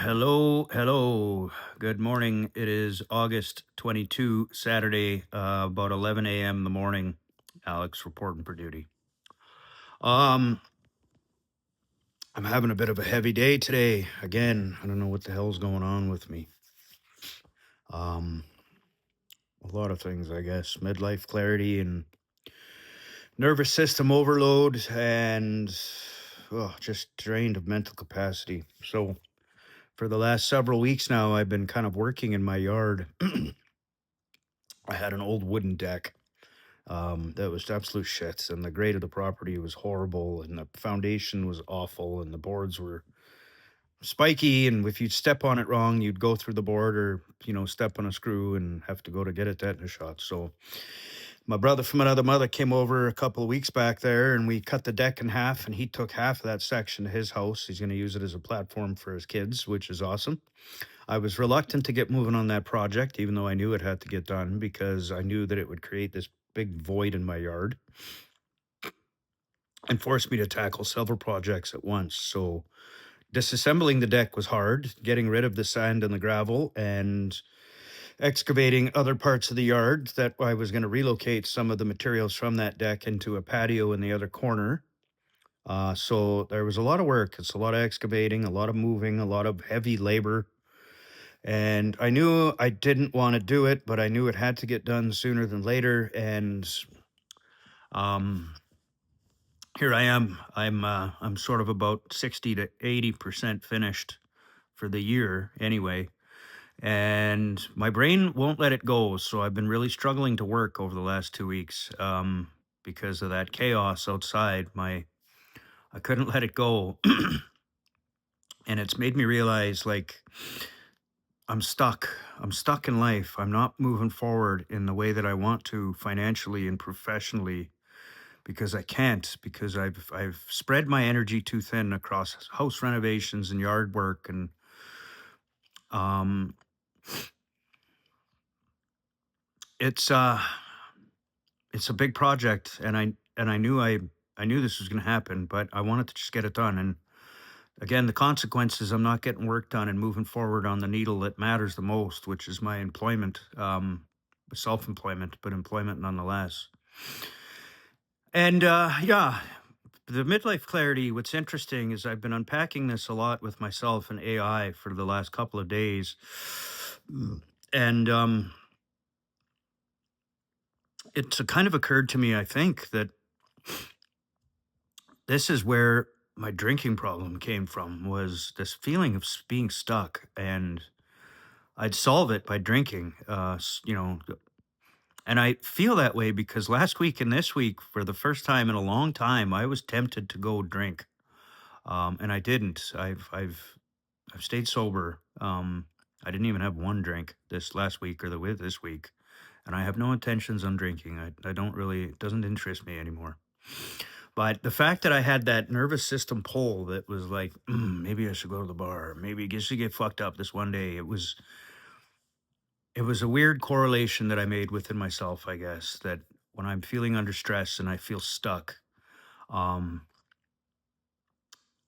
Hello. Good morning. It is August 22, Saturday, about 11 a.m. in the morning. Alex reporting for duty. Um, I'm having a bit of a heavy day today. Again, I don't know what the hell's going on with me. Um, a lot of things, I guess. Midlife clarity and nervous system overload and just drained of mental capacity. So for the last several weeks now, I've been kind of working in my yard. I had an old wooden deck that was absolute shit, and the grade of the property was horrible, and the foundation was awful, and the boards were spiky, and if you'd step on it wrong, you'd go through the board or step on a screw and have to go to get it tetanus shot. So my brother from another mother came over a couple of weeks back there, and we cut the deck in half, and he took half of that section to his house. He's going to use it as a platform for his kids, which is awesome. I was reluctant to get moving on that project, even though I knew it had to get done, because I knew that it would create this big void in my yard and force me to tackle several projects at once. So disassembling the deck was hard, getting rid of the sand and the gravel, and excavating other parts of the yard that I was going to relocate some of the materials from that deck into a patio in the other corner. So there was a lot of work. It's a lot of excavating, a lot of moving, a lot of heavy labor. And I knew I didn't want to do it, but I knew it had to get done sooner than later. And um, here I am. I'm sort of about 60 to 80% finished for the year anyway. And my brain won't let it go. So I've been really struggling to work over the last 2 weeks because of that chaos outside. I couldn't let it go. And it's made me realize, like, I'm stuck. I'm stuck in life. I'm not moving forward in the way that I want to financially and professionally because I can't, because I've spread my energy too thin across house renovations and yard work, and um it's uh it's a big project, and I knew this was going to happen, but I wanted to just get it done. And again, the consequences, I'm not getting work done and moving forward on the needle that matters the most, which is my employment, self-employment, but employment nonetheless. And yeah, the midlife clarity, what's interesting is I've been unpacking this a lot with myself and AI for the last couple of days. And it's a kind of occurred to me, I think, that this is where my drinking problem came from, was this feeling of being stuck, and I'd solve it by drinking. And I feel that way because last week and this week, for the first time in a long time, I was tempted to go drink, and I didn't. I've stayed sober. I didn't even have one drink this last week or this week, and I have no intentions on drinking. I don't really. It doesn't interest me anymore. But the fact that I had that nervous system pull that was like, maybe I should go to the bar. Maybe I should get fucked up this one day. It was a weird correlation that I made within myself, I guess, that when I'm feeling under stress and I feel stuck, um,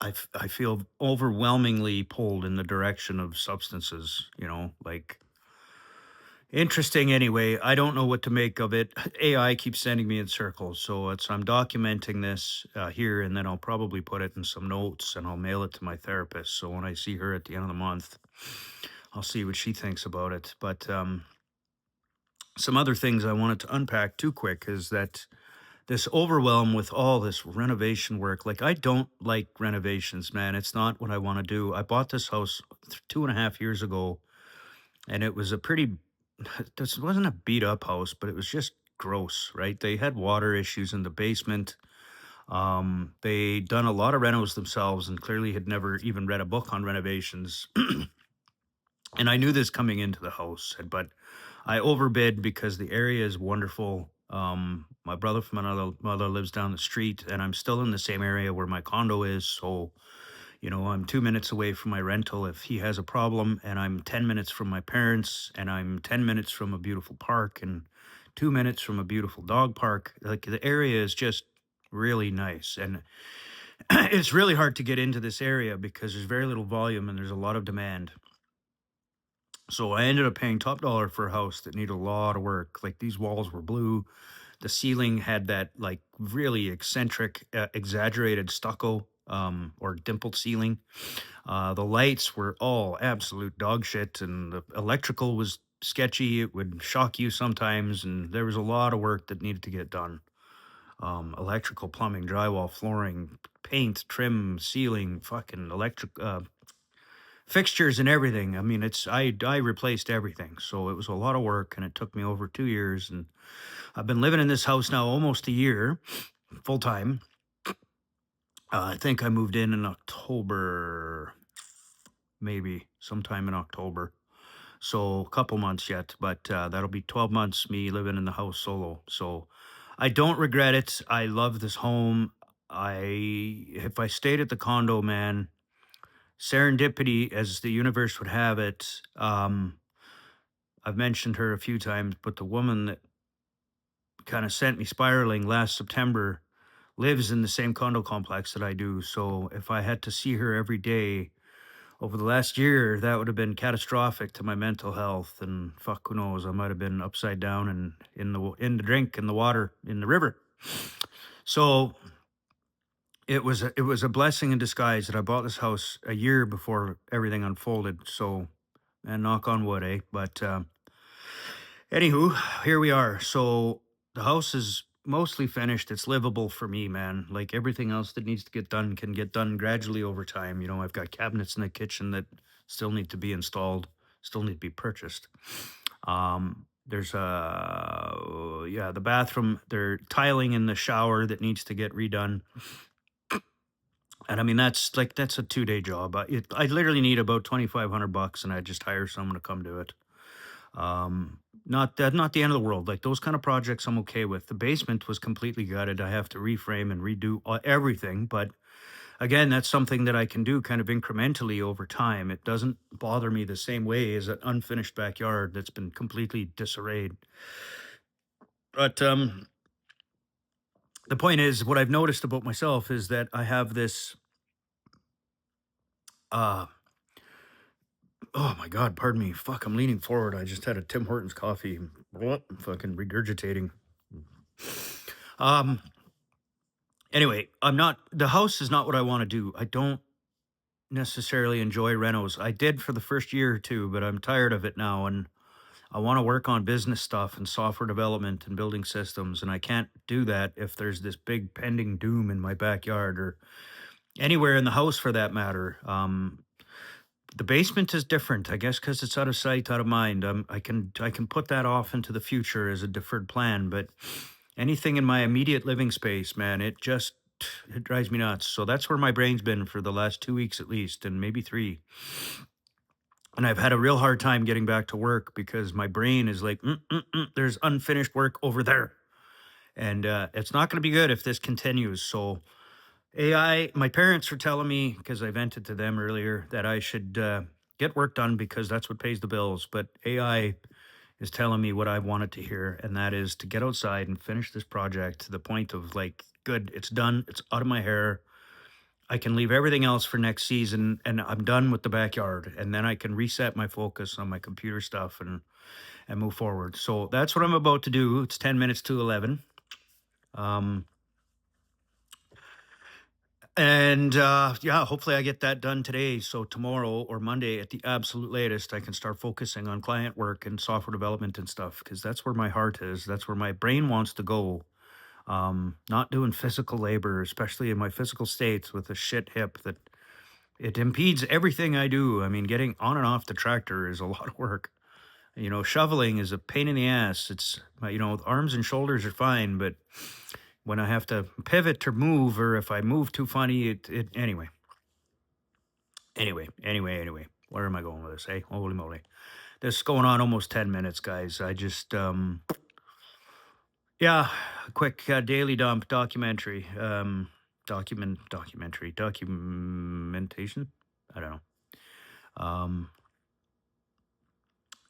I feel overwhelmingly pulled in the direction of substances, like interesting anyway. I don't know what to make of it. AI keeps sending me in circles. So I'm documenting this here, and then I'll probably put it in some notes and I'll mail it to my therapist. So when I see her at the end of the month, I'll see what she thinks about it. But some other things I wanted to unpack too quick is that this overwhelm with all this renovation work. Like, I don't like renovations, man. It's not what I want to do. I bought this house 2.5 years ago, and it was a pretty, this wasn't a beat up house, but it was just gross, right? They had water issues in the basement. They done a lot of renos themselves and clearly had never even read a book on renovations. And I knew this coming into the house, but I overbid because the area is wonderful. My brother from another mother lives down the street, and I'm still in the same area where my condo is. So, I'm 2 minutes away from my rental if he has a problem, and I'm 10 minutes from my parents, and I'm 10 minutes from a beautiful park, and 2 minutes from a beautiful dog park. Like, the area is just really nice. And It's really hard to get into this area because there's very little volume and there's a lot of demand. So I ended up paying top dollar for a house that needed a lot of work. Like these walls were blue. The ceiling had that like really eccentric, exaggerated stucco or dimpled ceiling. The lights were all absolute dog shit, and the electrical was sketchy. It would shock you sometimes, and there was a lot of work that needed to get done. Electrical, plumbing, drywall, flooring, paint, trim, ceiling, fucking electric fixtures and everything. I mean, I replaced everything, so it was a lot of work, and it took me over 2 years. And I've been living in this house now almost a year, full time. I think I moved in October, maybe sometime in October. So a couple months yet, but that'll be 12 months me living in the house solo. So I don't regret it. I love this home. If I stayed at the condo, man, serendipity, as the universe would have it. I've mentioned her a few times, but the woman that kind of sent me spiraling last September lives in the same condo complex that I do. So if I had to see her every day over the last year, that would have been catastrophic to my mental health. And fuck, who knows? I might have been upside down and in the drink, in the water, in the river. So it was a blessing in disguise that I bought this house a year before everything unfolded. So, and knock on wood, eh? But anywho, here we are. So the house is mostly finished. It's livable for me, man. Like everything else that needs to get done can get done gradually over time. You know, I've got cabinets in the kitchen that still need to be installed, still need to be purchased. There's yeah, the bathroom, they're tiling in the shower that needs to get redone. And I mean, that's a 2 day job. I literally need about $2,500 and I just hire someone to come do it. Not the end of the world. Like those kind of projects, I'm okay with. The basement was completely gutted. I have to reframe and redo everything. But again, that's something that I can do kind of incrementally over time. It doesn't bother me the same way as an unfinished backyard that's been completely disarrayed. But the point is, what I've noticed about myself is that I have this. Uh, oh my God, pardon me. Fuck, I'm leaning forward. I just had a Tim Hortons coffee. Fucking regurgitating. Um, Anyway, the house is not what I want to do. I don't necessarily enjoy renos. I did for the first year or two, but I'm tired of it now. And I want to work on business stuff and software development and building systems. And I can't do that if there's this big pending doom in my backyard or anywhere in the house for that matter. The basement is different, I guess, because it's out of sight, out of mind. I can put that off into the future as a deferred plan, but anything in my immediate living space, man, it drives me nuts. So that's where my brain's been for the last 2 weeks at least, and maybe three. And I've had a real hard time getting back to work because my brain is like, there's unfinished work over there, and it's not going to be good if this continues. So AI, my parents are telling me, because I vented to them earlier, that I should get work done because that's what pays the bills. But AI is telling me what I wanted to hear, and that is to get outside and finish this project to the point of like, good, it's done, it's out of my hair. I can leave everything else for next season, and I'm done with the backyard. And then I can reset my focus on my computer stuff and move forward. So that's what I'm about to do. It's 10 minutes to 11. Um, And yeah, hopefully I get that done today. So tomorrow or Monday at the absolute latest, I can start focusing on client work and software development and stuff because that's where my heart is. That's where my brain wants to go. Not doing physical labor, especially in my physical states with a shit hip that it impedes everything I do. I mean, getting on and off the tractor is a lot of work. You know, shoveling is a pain in the ass. Arms and shoulders are fine, but when I have to pivot or move, or if I move too funny, anyway. Where am I going with this? Hey, holy moly. This is going on almost 10 minutes, guys. I just, yeah, a quick daily dump documentary, documentation. I don't know. Um,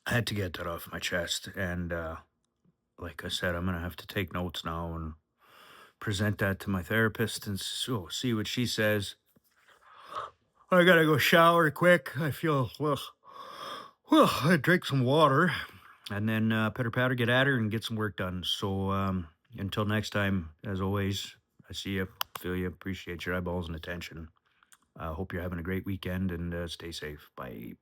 I had to get that off my chest. And like I said, I'm going to have to take notes now and present that to my therapist and so see what she says. I gotta go shower quick. I feel well. I drink some water and then pitter patter, get at her and get some work done. So until next time, as always, I see you, feel you, appreciate your eyeballs and attention. I hope you're having a great weekend and stay safe. Bye.